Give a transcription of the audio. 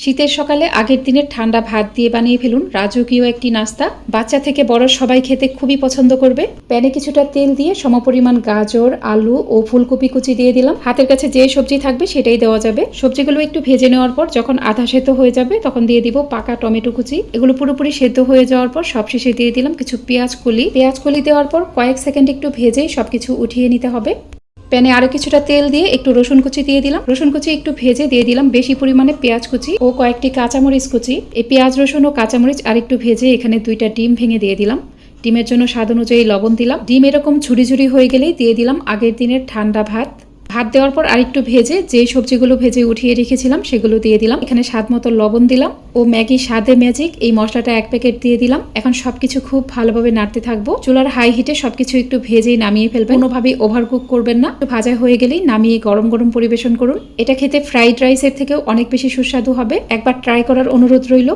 শীতের সকালে আগের দিনের ঠান্ডা ভাত দিয়ে বানিয়ে ফেলুন রাজকীয় একটি নাস্তা। বাচ্চা থেকে বড় সবাই খেতে খুবই পছন্দ করবে। প্যানে কিছুটা তেল দিয়ে সমপরিমাণ গাজর, আলু ও ফুলকপি কুচি দিয়ে দিলাম। হাতের কাছে যে সবজি থাকবে সেটাই দেওয়া যাবে। সবজিগুলো একটু ভেজে নেওয়ার পর যখন আধা সেদ্ধ হয়ে যাবে তখন দিয়ে দিব পাকা টমেটো কুচি। এগুলো পুরোপুরি সেদ্ধ হয়ে যাওয়ার পর সবশেষে দিয়ে দিলাম কিছু পেঁয়াজ কলি দেওয়ার পর কয়েক সেকেন্ড একটু ভেজেই সবকিছু উঠিয়ে নিতে হবে। প্যানে আরো কিছুটা তেল দিয়ে একটু রসুন কুচি দিয়ে দিলাম। রসুন কুচি একটু ভেজে দিয়ে দিলাম বেশি পরিমাণে পেঁয়াজ কুচি ও কয়েকটি কাঁচামরিচ কুচি। এই পেঁয়াজ, রসুন ও কাঁচামরিচ আর একটু ভেজে এখানে 2টা ডিম ভেঙে দিয়ে দিলাম। ডিমের জন্য স্বাদ অনুযায়ী লবণ দিলাম। ডিম এরকম ঝুড়ি ঝুড়ি হয়ে গেলেই দিয়ে দিলাম আগের দিনের ঠান্ডা ভাত। ভাত দেওয়ার পর আরেকটু ভেজে যে সবজিগুলো ভেজে উঠিয়ে রেখেছিলাম সেগুলো দিয়ে দিলাম। এখানে স্বাদ মতো লবণ দিলাম ও ম্যাগি স্বাদে ম্যাজিক এই মশলাটা 1 প্যাকেট দিয়ে দিলাম। এখন সবকিছু খুব ভালোভাবে নাড়তে থাকবো। চুলার হাই হিটে সবকিছু একটু ভেজেই নামিয়ে ফেলবেন। কোনোভাবেই ওভারকুক করবেন না। ভাজা হয়ে গেলেই নামিয়ে গরম গরম পরিবেশন করুন। এটা খেতে ফ্রাইড রাইসের থেকেও অনেক বেশি সুস্বাদু হবে। একবার ট্রাই করার অনুরোধ রইল।